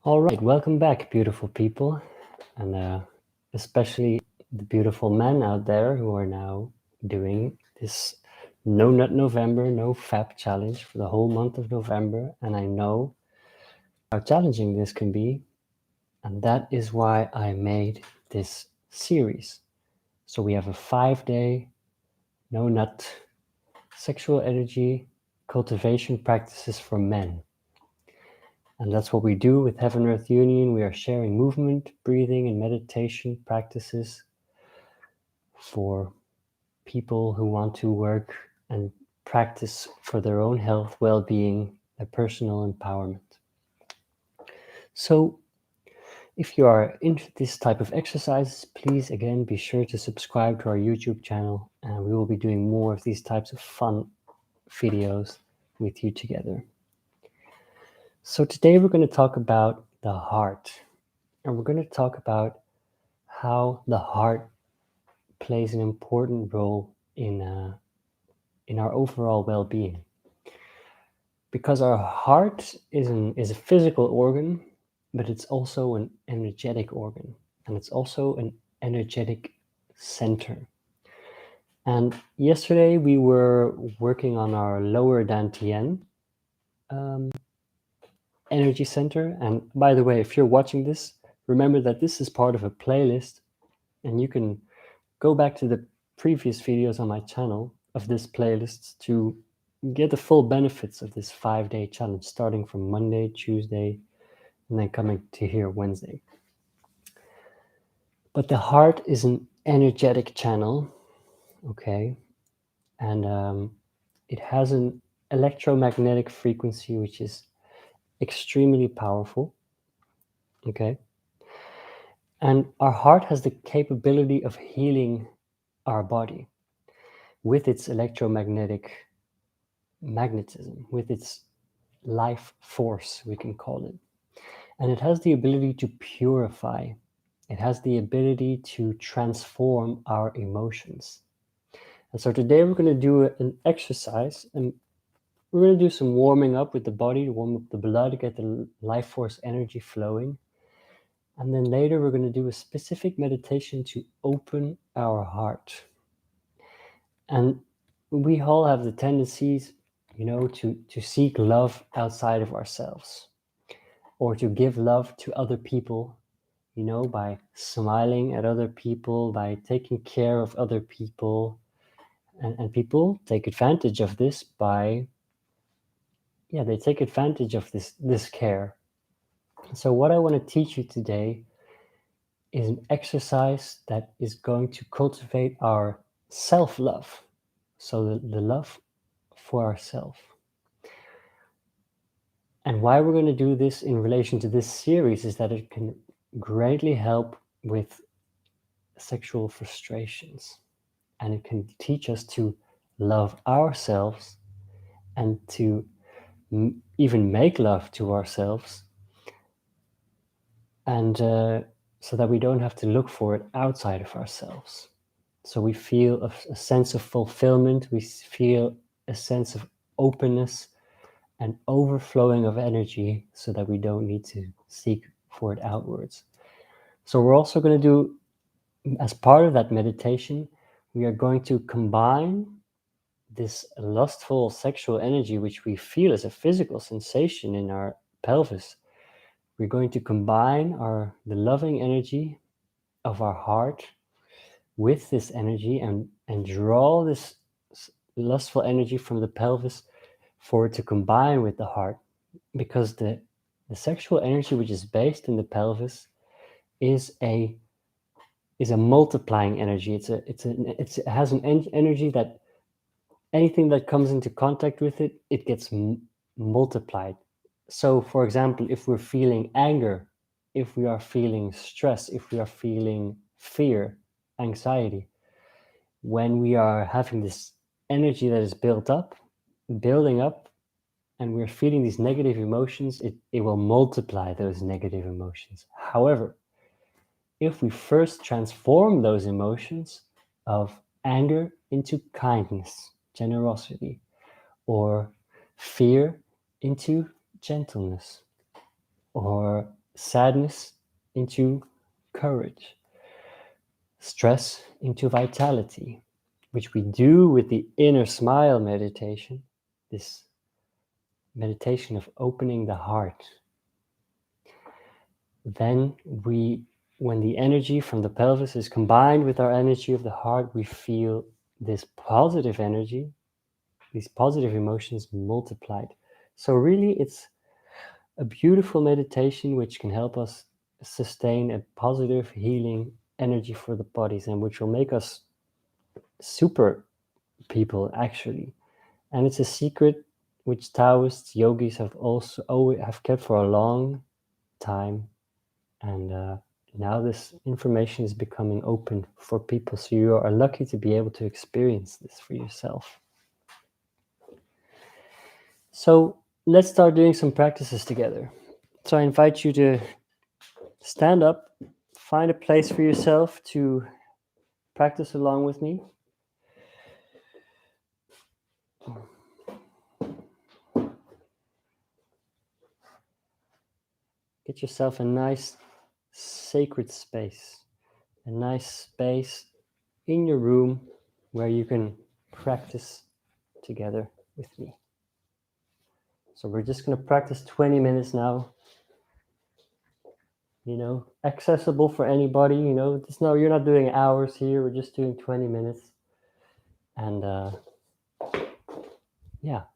All right, welcome back, beautiful people, and especially the beautiful men out there who are now doing this No Nut November, No Fap challenge for the whole month of November. And I know how challenging this can be, and that is why I made this series. So we have a 5-day No Nut sexual energy cultivation practices for men. And that's what we do with Heaven Earth Union. We are sharing movement, breathing, and meditation practices for people who want to work and practice for their own health, well-being, and personal empowerment. So if you are into this type of exercises, please again be sure to subscribe to our YouTube channel, and we will be doing more of these types of fun videos with you together. So today we're going to talk about the heart. And we're going to talk about how the heart plays an important role in our overall well-being. Because our heart is a physical organ, but it's also an energetic organ, and it's also an energetic center. And yesterday we were working on our lower dantian energy center. And by the way, if you're watching this, remember that this is part of a playlist, and you can go back to the previous videos on my channel of this playlist to get the full benefits of this 5-day challenge, starting from Monday, Tuesday, and then coming to here Wednesday. But the heart is an energetic channel, okay? And it has an electromagnetic frequency, which is extremely powerful, okay? And our heart has the capability of healing our body with its electromagnetic magnetism, with its life force, we can call it. And it has the ability to purify. It has the ability to transform our emotions. And so today we're going to do an exercise, and we're going to do some warming up with the body to warm up the blood, get the life force energy flowing. And then later we're going to do a specific meditation to open our heart. And we all have the tendencies, to seek love outside of ourselves, or to give love to other people, by smiling at other people, by taking care of other people. And people take advantage of this they take advantage of this care. So what I want to teach you today is an exercise that is going to cultivate our self-love. So the love for ourselves. And why we're going to do this in relation to this series is that it can greatly help with sexual frustrations. And it can teach us to love ourselves and to even make love to ourselves. And so that we don't have to look for it outside of ourselves. So we feel a sense of fulfillment, we feel a sense of openness and overflowing of energy, so that we don't need to seek for it outwards. So we're also going to do, as part of that meditation, we are going to combine this lustful sexual energy, which we feel as a physical sensation in our pelvis. We're going to combine the loving energy of our heart with this energy and draw this lustful energy from the pelvis for it to combine with the heart, because the sexual energy, which is based in the pelvis, is a multiplying energy. It has an energy that anything that comes into contact with it, it gets multiplied. So, for example, if we're feeling anger, if we are feeling stress, if we are feeling fear, anxiety, when we are having this energy that is building up, and we're feeling these negative emotions, it will multiply those negative emotions. However, if we first transform those emotions of anger into kindness, generosity, or fear into gentleness, or sadness into courage, stress into vitality, which we do with the inner smile meditation, this meditation of opening the heart. Then when the energy from the pelvis is combined with our energy of the heart, we feel this positive energy, these positive emotions multiplied. So really it's a beautiful meditation which can help us sustain a positive healing energy for the bodies, and which will make us super people actually. And it's a secret which Taoists, yogis have also always have kept for a long time, and now this information is becoming open for people, so you are lucky to be able to experience this for yourself. So let's start doing some practices together. So I invite you to stand up, find a place for yourself to practice along with me. Get yourself a nice sacred space, a nice space in your room where you can practice together with me. So we're just going to practice 20 minutes now. Accessible for anybody, you're not doing hours here, we're just doing 20 minutes. And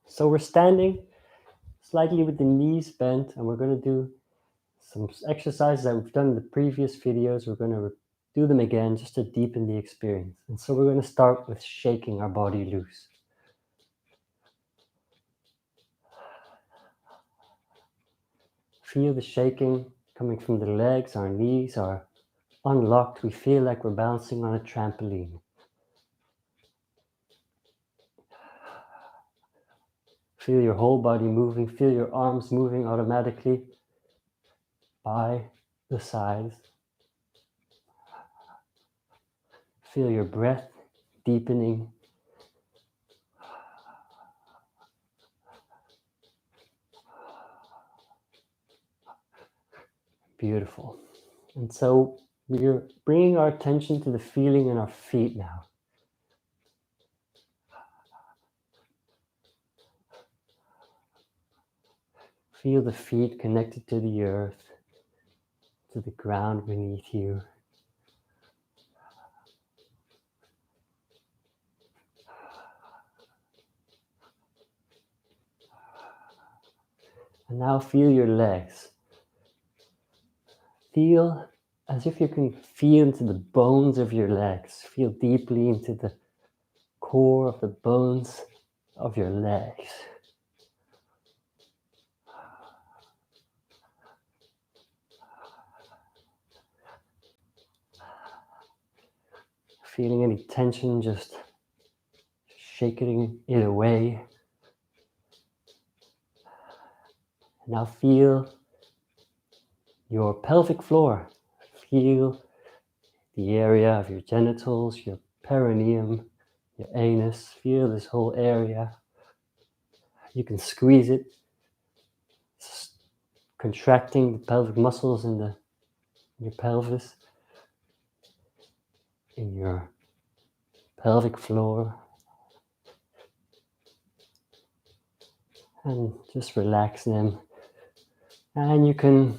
so we're standing slightly with the knees bent, and we're going to do some exercises that we've done in the previous videos. We're going to do them again just to deepen the experience. And so we're going to start with shaking our body loose. Feel the shaking coming from the legs. Our knees are unlocked. We feel like we're bouncing on a trampoline. Feel your whole body moving. Feel your arms moving automatically by the sides. Feel your breath deepening. Beautiful. And so we're bringing our attention to the feeling in our feet now. Feel the feet connected to the earth, to the ground beneath you. And now feel your legs. Feel as if you can feel into the bones of your legs. Feel deeply into the core of the bones of your legs. Feeling any tension, just shaking it away. Now feel your pelvic floor. Feel the area of your genitals, your perineum, your anus. Feel this whole area. You can squeeze it, contracting the pelvic muscles in your pelvis, in your pelvic floor. And just relax them. And you can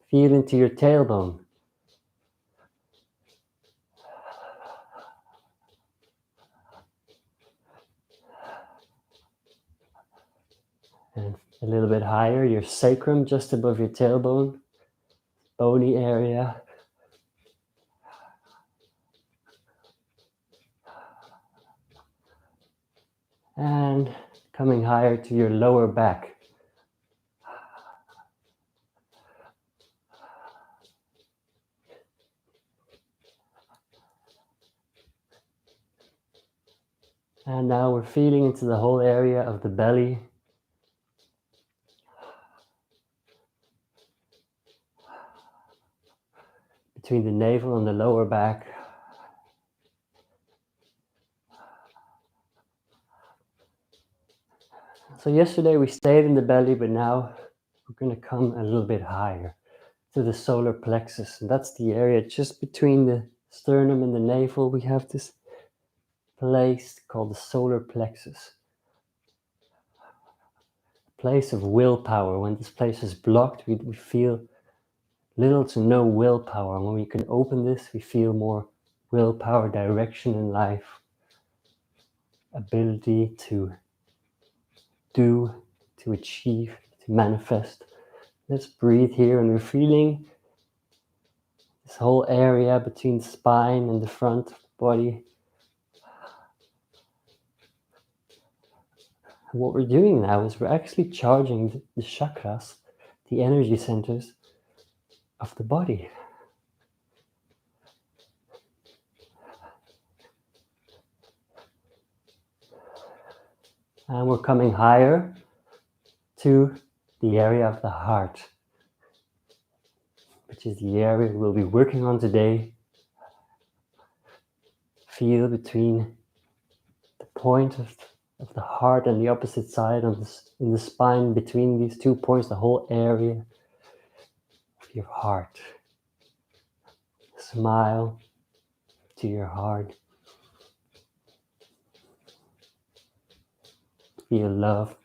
feel into your tailbone. And a little bit higher, your sacrum, just above your tailbone, bony area. And coming higher to your lower back. And now we're feeling into the whole area of the belly. Between the navel and the lower back. So yesterday we stayed in the belly, but now we're going to come a little bit higher. to the solar plexus. And that's the area just between the sternum and the navel. We have this place called the solar plexus. A place of willpower. When this place is blocked, we feel little to no willpower. When we can open this, we feel more willpower, direction in life, ability to do, to achieve, to manifest. Let's breathe here, and we're feeling this whole area between the spine and the front of the body. And what we're doing now is we're actually charging the chakras, the energy centers of the body. And we're coming higher to the area of the heart, which is the area we'll be working on today. Feel between the point of the heart and the opposite side in the spine, between these 2 points, the whole area of your heart. Smile to your heart. Feel love.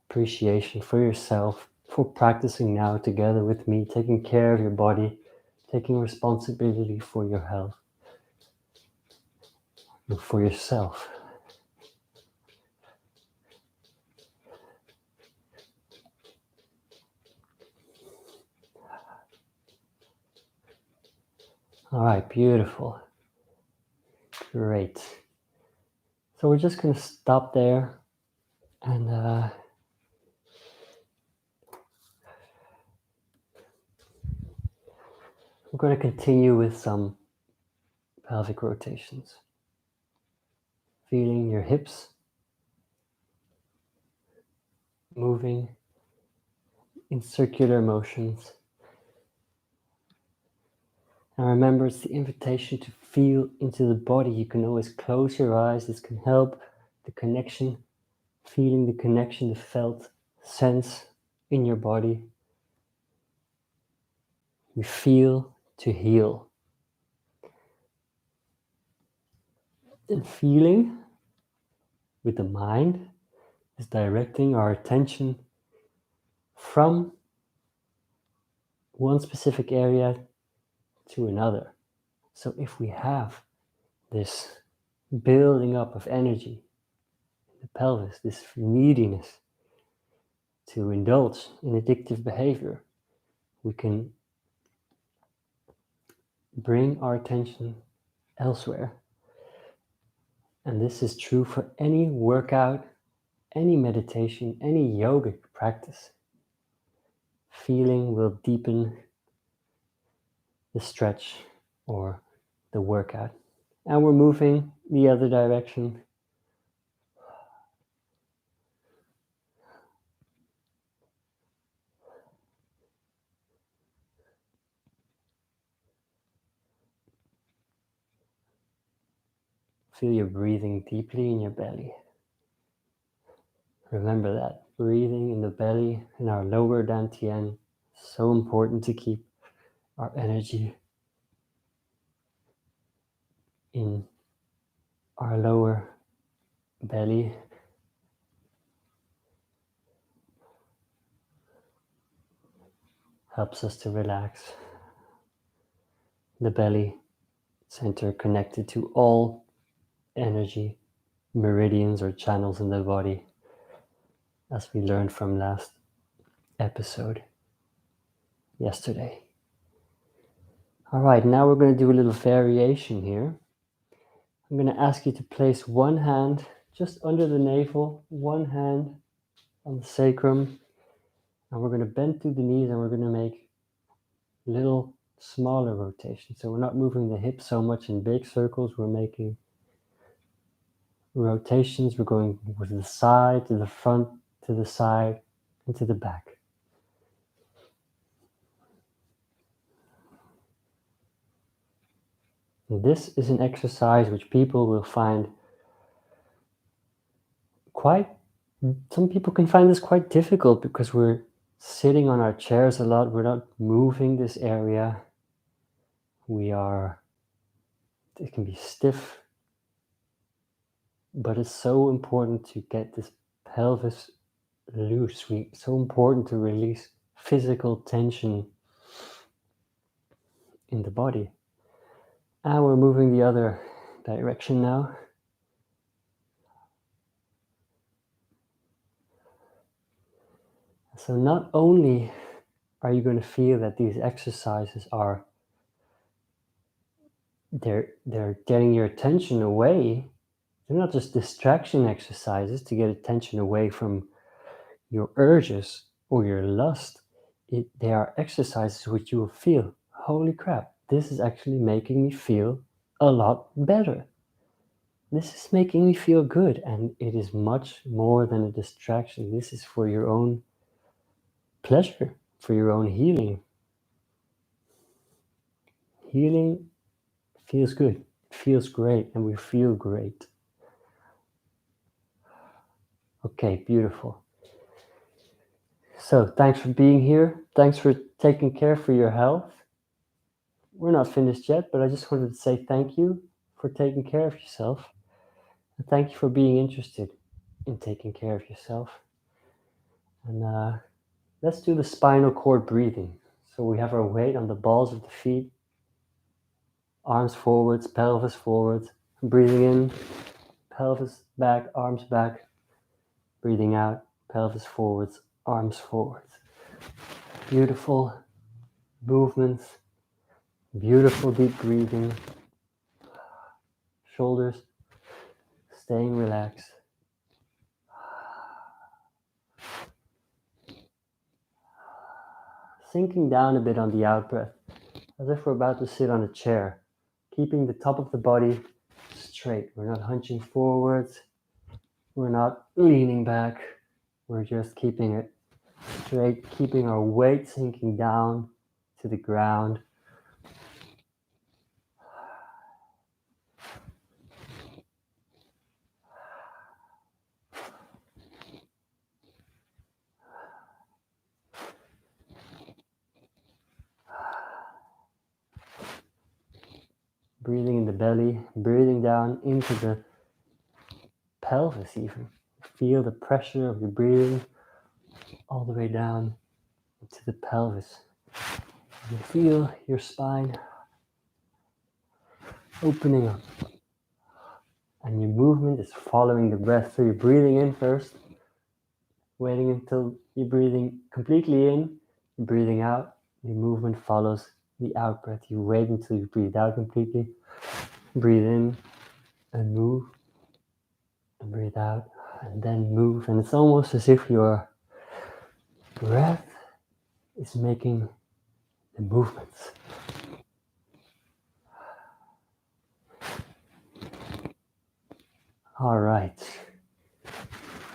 Appreciation for yourself, for practicing now together with me, taking care of your body, taking responsibility for your health and for yourself. All right, beautiful. Great. So we're just going to stop there, and we're going to continue with some pelvic rotations. Feeling your hips moving in circular motions. And remember, it's the invitation to feel into the body. You can always close your eyes. This can help the connection, feeling the connection, the felt sense in your body. We feel to heal. And feeling with the mind is directing our attention from one specific area to another. So if we have this building up of energy in the pelvis, this neediness to indulge in addictive behavior, we can bring our attention elsewhere. And this is true for any workout, any meditation, any yogic practice. Feeling will deepen the stretch or the workout. And we're moving the other direction. Feel your breathing deeply in your belly. Remember that breathing in the belly, in our lower dantian, so important to keep our energy in our lower belly. Helps us to relax. The belly center connected to all energy meridians or channels in the body, as we learned from last episode yesterday. All right, now we're going to do a little variation here. I'm going to ask you to place one hand just under the navel, one hand on the sacrum, and we're going to bend through the knees, and we're going to make little smaller rotations. So we're not moving the hips so much in big circles, we're making rotations. We're going to the side, to the front, to the side, and to the back. And this is an exercise which people will find quite Some people can find this quite difficult because we're sitting on our chairs a lot. We're not moving this area. It can be stiff, but it's so important to get this pelvis loose. So important to release physical tension in the body. And we're moving the other direction now. So not only are you going to feel that these exercises they're getting your attention away. They're not just distraction exercises to get attention away from your urges or your lust. They are exercises which you will feel, holy crap, this is actually making me feel a lot better. This is making me feel good, and it is much more than a distraction. This is for your own pleasure, for your own healing. Healing feels good, it feels great, and we feel great. Okay, beautiful. So thanks for being here. Thanks for taking care for your health. We're not finished yet, but I just wanted to say thank you for taking care of yourself. And thank you for being interested in taking care of yourself. And let's do the spinal cord breathing. So we have our weight on the balls of the feet, arms forwards, pelvis forwards. Breathing in, pelvis back, arms back. Breathing out, pelvis forwards, arms forwards. Beautiful movements, beautiful deep breathing. Shoulders staying relaxed. Sinking down a bit on the out breath, as if we're about to sit on a chair, keeping the top of the body straight. We're not hunching forwards, we're not leaning back, we're just keeping it straight, keeping our weight sinking down to the ground. Breathing in the belly, breathing down into the pelvis even. Feel the pressure of your breathing all the way down to the pelvis. You feel your spine opening up, and your movement is following the breath. So you're breathing in first, waiting until you're breathing completely in, you're breathing out, your movement follows the out breath. You wait until you breathe out completely, breathe in and move, and breathe out and then move. And it's almost as if your breath is making the movements. All right,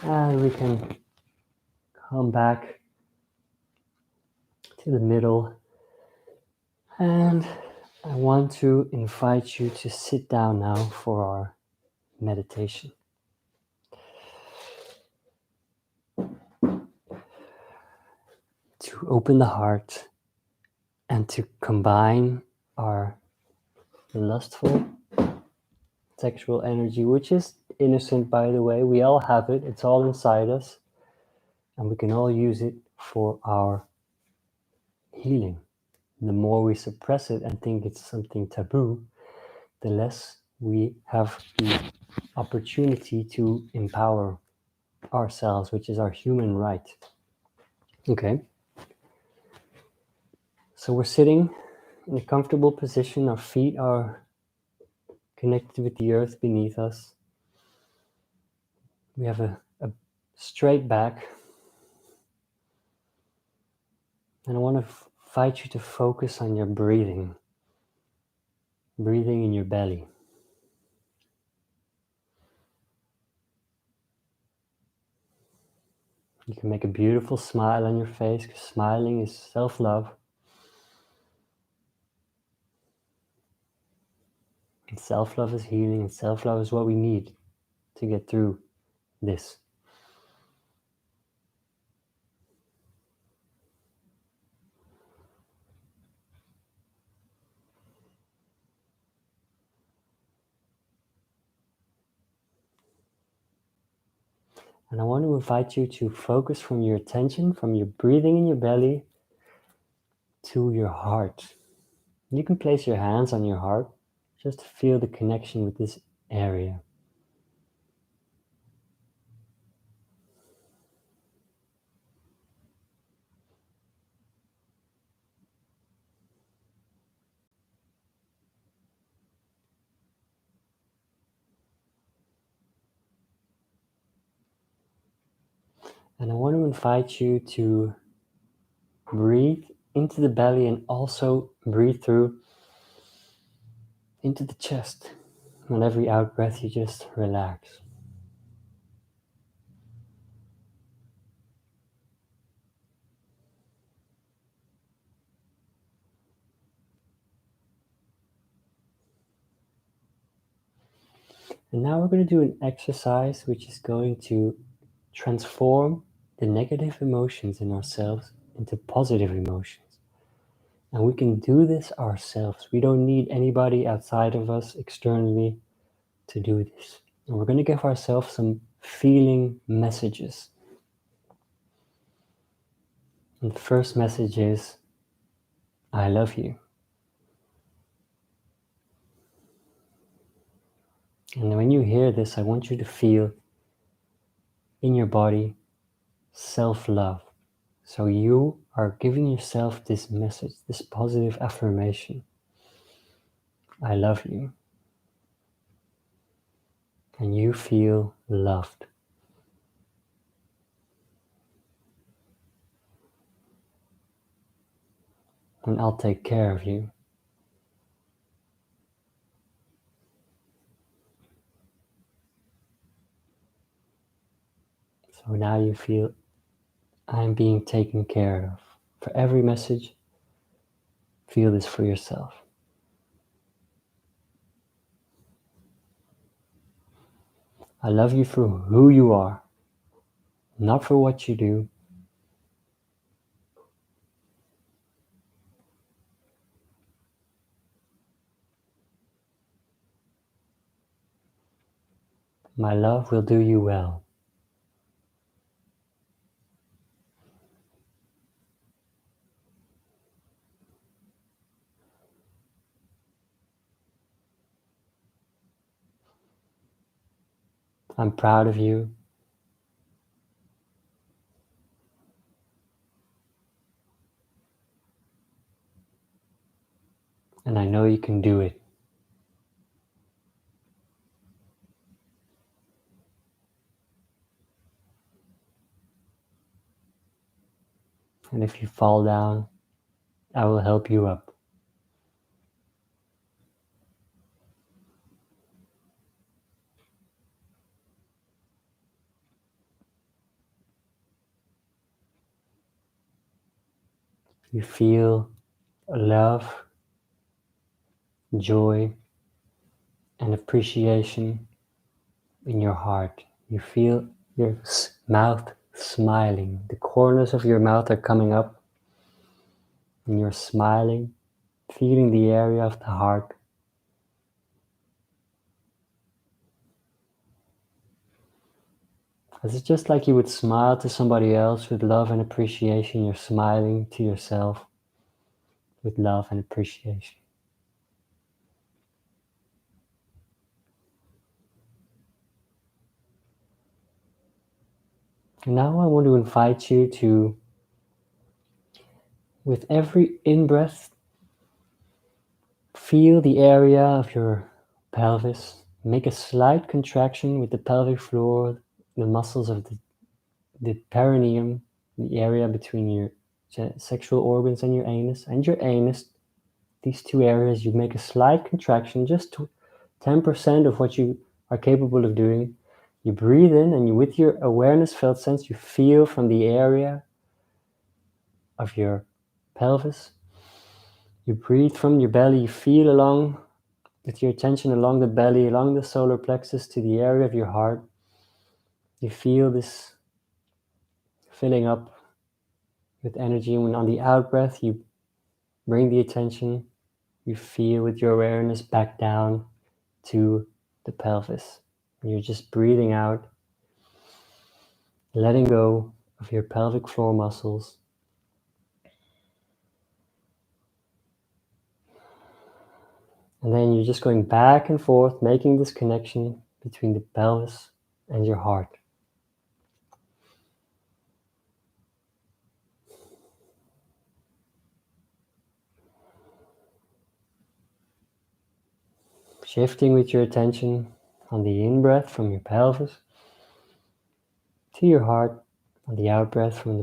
and we can come back to the middle, and I want to invite you to sit down now for our meditation. To open the heart and to combine our lustful sexual energy, which is innocent, by the way. We all have it. It's all inside us. And we can all use it for our healing. The more we suppress it and think it's something taboo, the less we have the opportunity to empower ourselves, which is our human right. Okay. So we're sitting in a comfortable position. Our feet are connected with the earth beneath us. We have a straight back. And I want to invite you to focus on your breathing. Breathing in your belly. You can make a beautiful smile on your face, because smiling is self-love. And self-love is healing, and self-love is what we need to get through this. And I want to invite you to focus from your attention, from your breathing in your belly, to your heart. You can place your hands on your heart, just to feel the connection with this area. And I want to invite you to breathe into the belly and also breathe through into the chest. On every out breath, you just relax. And now we're going to do an exercise which is going to transform the negative emotions in ourselves into positive emotions. And we can do this ourselves. We don't need anybody outside of us externally to do this. And we're going to give ourselves some feeling messages. And the first message is, I love you. And when you hear this, I want you to feel in your body self-love. So you are giving yourself this message, this positive affirmation. I love you. And you feel loved. And I'll take care of you. So now you feel I'm being taken care of. For every message, feel this for yourself. I love you for who you are, not for what you do. My love will do you well. I'm proud of you. And I know you can do it. And if you fall down, I will help you up. You feel love, joy, and appreciation in your heart. You feel your mouth smiling. The corners of your mouth are coming up, and you're smiling, feeling the area of the heart. It's just like you would smile to somebody else with love and appreciation. You're smiling to yourself with love and appreciation. And now I want to invite you to, with every in-breath, feel the area of your pelvis. Make a slight contraction with the pelvic floor, the muscles of the perineum, the area between your sexual organs and your anus. These two areas, you make a slight contraction, just to 10% of what you are capable of doing. You breathe in, and with your awareness felt sense, you feel from the area of your pelvis. You breathe from your belly, you feel along with your attention along the belly, along the solar plexus to the area of your heart. You feel this filling up with energy, and when on the out breath, you bring the attention, you feel with your awareness back down to the pelvis. And you're just breathing out letting go of your pelvic floor muscles. And then you're just going back and forth, making this connection between the pelvis and your heart. Shifting with your attention on the in-breath from your pelvis to your heart, on the out-breath from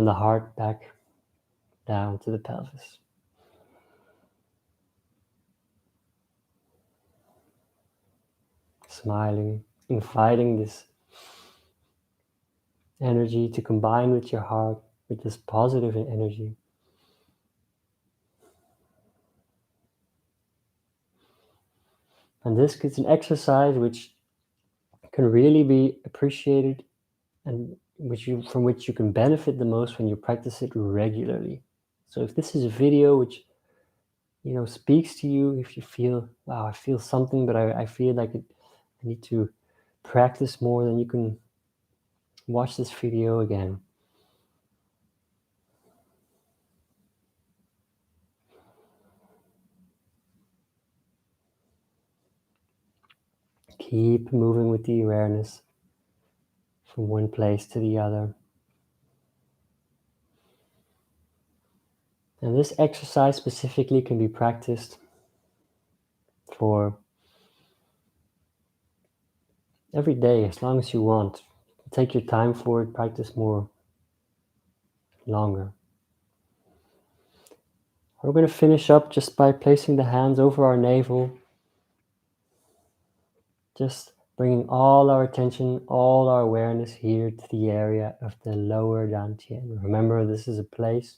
the heart back down to the pelvis. Smiling, inviting this energy to combine with your heart, with this positive energy. And this is an exercise which can really be appreciated and from which you can benefit the most when you practice it regularly. So if this is a video which speaks to you, if you feel, wow, I feel something, but I feel like I need to practice more, then you can watch this video again. Keep moving with the awareness from one place to the other. And this exercise specifically can be practiced for every day, as long as you want. Take your time for it, practice more, longer. We're going to finish up just by placing the hands over our navel, just bringing all our attention, all our awareness here to the area of the lower dantian. Remember, this is a place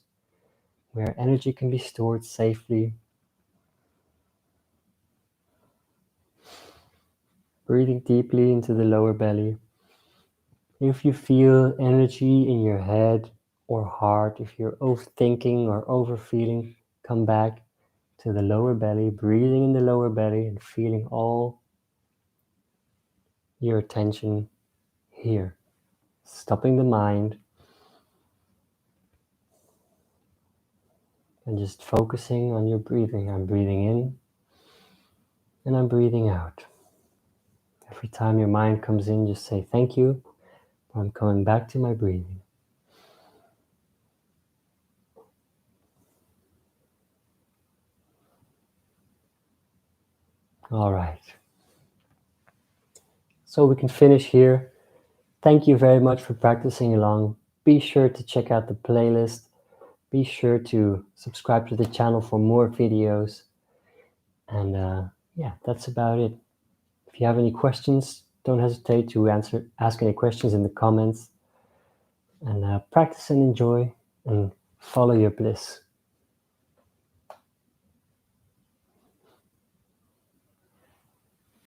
where energy can be stored safely. Breathing deeply into the lower belly. If you feel energy in your head or heart, if you're overthinking or overfeeling, come back to the lower belly, breathing in the lower belly and feeling all your attention here. Stopping the mind and just focusing on your breathing. I'm breathing in and I'm breathing out. Every time your mind comes in, just say thank you. I'm coming back to my breathing. All right. So we can finish here. Thank you very much for practicing along. Be sure to check out the playlist. Be sure to subscribe to the channel for more videos. And yeah, that's about it. If you have any questions, don't hesitate to ask any questions in the comments. And practice and enjoy and follow your bliss.